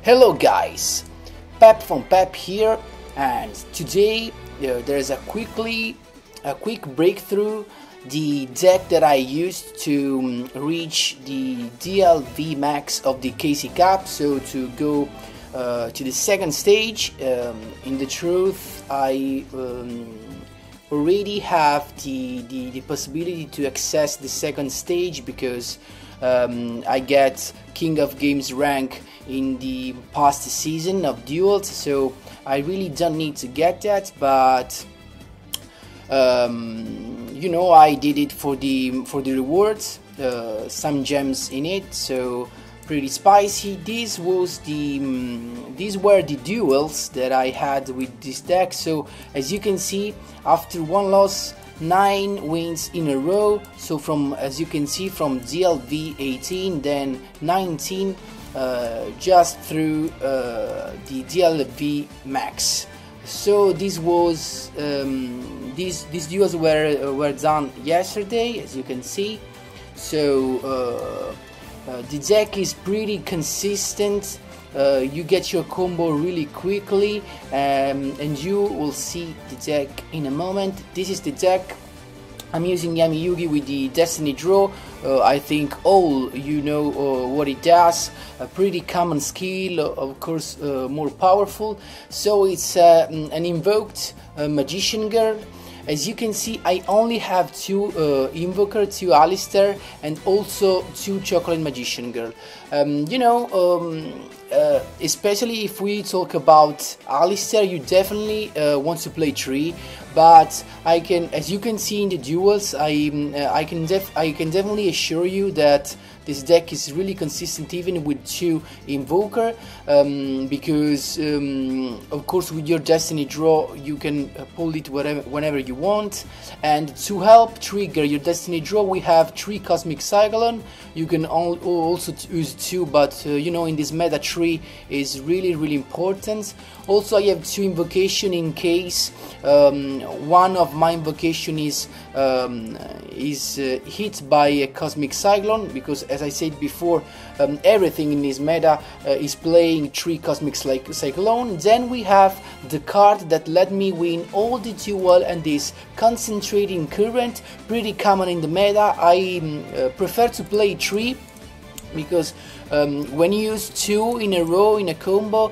Hello guys, Pep from Pep here, and today there's a quick breakthrough. The deck that I used to reach the DLVMAX of the KC Cup, so to go to the second stage. In the truth, I already have the possibility to access the second stage because I get King of Games rank in the past season of duels, so I really don't need to get that, but you know, I did it for the rewards, some gems in it, so pretty spicy. These were the duels that I had with this deck. So as you can see, after one loss, 9 wins in a row. So as you can see, from DLV 18, then 19 just through the DLV Max. So this was these duels were done yesterday, as you can see. So the deck is pretty consistent. You get your combo really quickly, and you will see the deck in a moment. This is the deck. I'm using Yugioh with the Destiny Draw. I think all you know what it does. A pretty common skill, of course, more powerful. So it's an invoked Magician Girl. As you can see, I only have 2 Invoker, 2 Alistair, and also 2 Chocolate Magician Girl. You know, especially if we talk about Alistair, you definitely want to play 3. But I can, as you can see in the duels, I can definitely assure you that this deck is really consistent even with 2 Invoker, because of course with your Destiny Draw you can pull it whenever you want. And to help trigger your Destiny Draw, we have 3 Cosmic Cyclone. You can also use 2, but you know, in this meta 3 is really important. Also, I have 2 invocation in case one of my invocation is hit by a Cosmic Cyclone, because as I said before, everything in this meta is playing 3 Cosmic Cyclone. Then we have the card that let me win all the duel, and this Concentrating Current, pretty common in the meta. I prefer to play 3 because when you use 2 in a row in a combo,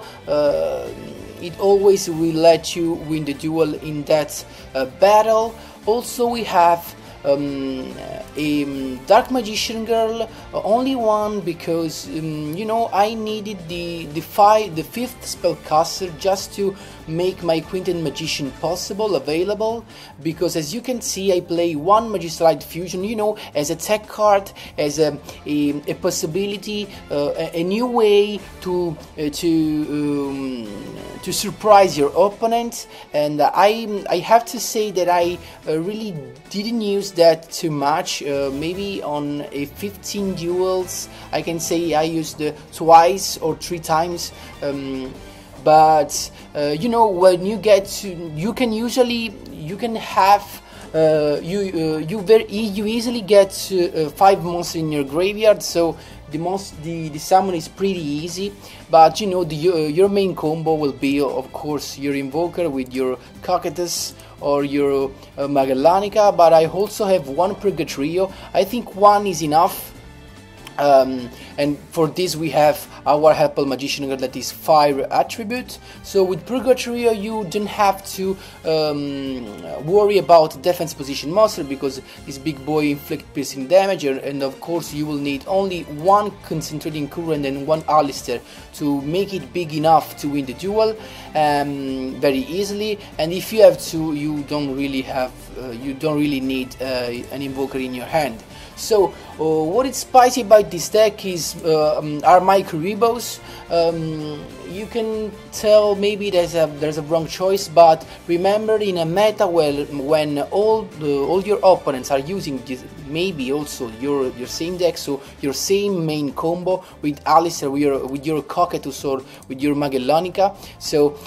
it always will let you win the duel in that battle. Also, we have a Dark Magician Girl, only one, because you know, I needed the 5th spellcaster just to make my Quintet Magician available, because as you can see, I play 1 Magistrite Fusion, you know, as a tech card, as a possibility, a new way to surprise your opponent. And I have to say that I really didn't use that too much. Maybe on a 15 duels I can say I used twice or 3 times, but you know, when you get to, you can have you easily get 5 monsters in your graveyard, so the summon is pretty easy. But you know, your main combo will be, of course, your Invoker with your Cocytus or your Magellanica, but I also have 1 Purgatrio. I think 1 is enough. And for this we have our Helpful Magician Girl that is Fire attribute. So with Purgatrio you don't have to worry about defense position monster, because this big boy inflict piercing damage, and of course you will need only 1 Concentrating Current and 1 Alistair to make it big enough to win the duel very easily. And if you have 2, you don't really need an Invoker in your hand. So what is spicy about this deck is are my Kuribos. You can tell maybe there's a wrong choice, but remember, in a meta when all your opponents are using this, maybe also your same deck, so your same main combo with Alistair, with your Cocytus or with your Magellanica, so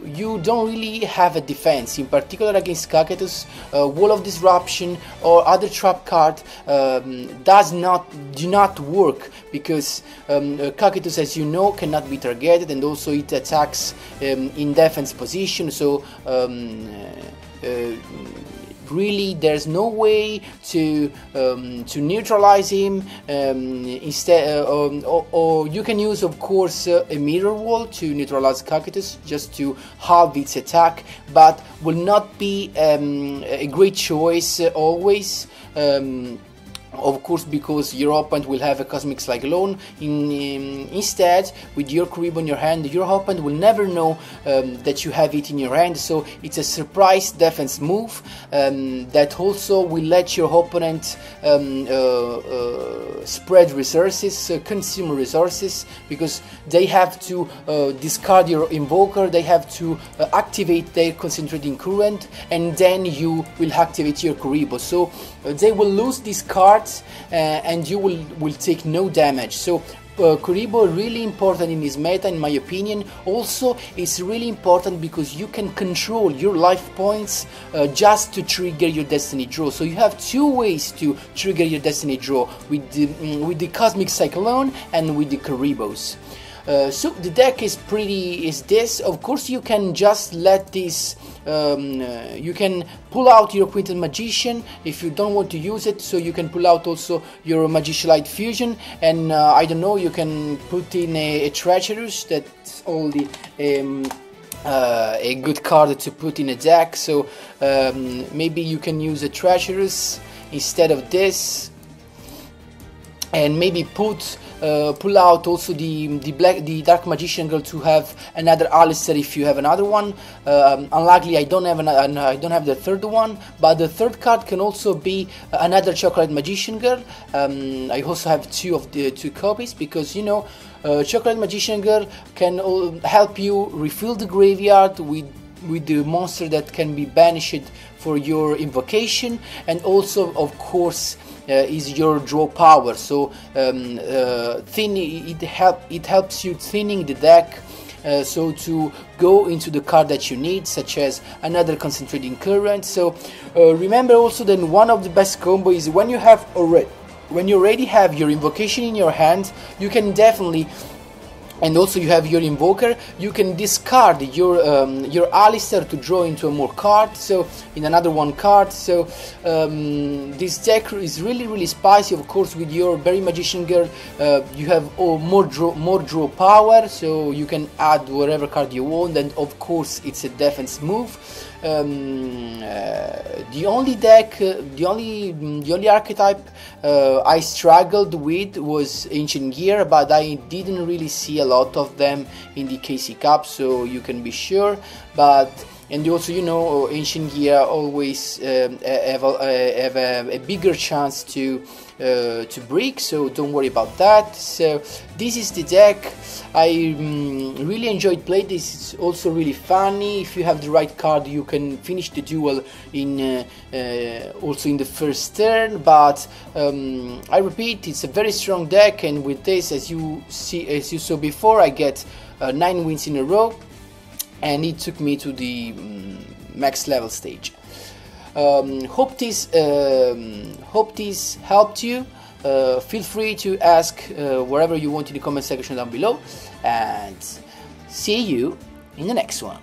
you don't really have a defense, in particular against Cocytus. Wall of Disruption or other trap card do not work, because Cactus, as you know, cannot be targeted, and also it attacks in defense position. So really there's no way to neutralize him. Instead, or you can use, of course, a mirror wall to neutralize Cactus, just to halve its attack, but will not be a great choice always. Of course, because your opponent will have a Cosmic Cyclone. Instead, with your Kuriboh in your hand, your opponent will never know that you have it in your hand. So it's a surprise defense move that also will let your opponent spread resources, consume resources, because they have to discard your Invoker, they have to activate their Concentrating Current, and then you will activate your Kuriboh. So they will lose this card, and you will take no damage. So Kuriboh really important in this meta, in my opinion. Also, it's really important because you can control your life points just to trigger your Destiny Draw. So you have two ways to trigger your Destiny Draw, with the Cosmic Cyclone and with the Kuribohs. So the deck is this. Of course, you can just let this. You can pull out your Quintet Magician if you don't want to use it. So you can pull out also your Magicianite Fusion, and I don't know, you can put in a Treacherous. That's only a good card to put in a deck. So maybe you can use a Treacherous instead of this, and maybe pull out also the Dark Magician Girl to have another Alistair if you have another one. Unluckily, I don't have the third one, but the third card can also be another Chocolate Magician Girl. I also have two copies, because you know, Chocolate Magician Girl can help you refill the graveyard with the monster that can be banished for your invocation, and also, of course, is your draw power. So it helps you thinning the deck, so to go into the card that you need, such as another Concentrating Current. So remember also that one of the best combo is when you already have your invocation in your hand, you can definitely, and also you have your Invoker, you can discard your Alistair to draw into a more card, so in another one card. So this deck is really spicy. Of course, with your Berry Magician Girl, you have more draw power, so you can add whatever card you want, and of course it's a defense move. The only archetype I struggled with was Ancient Gear, but I didn't really see a lot of them in the KC Cup, so you can be sure. And also, you know, Ancient Gear always have a bigger chance to break, so don't worry about that. So this is the deck. I really enjoyed playing this. It's also really funny. If you have the right card, you can finish the duel in also in the first turn. But I repeat, it's a very strong deck, and with this, as you saw before, I get 9 wins in a row, and it took me to the max level stage. Hope this helped you. Feel free to ask wherever you want in the comment section down below, and see you in the next one.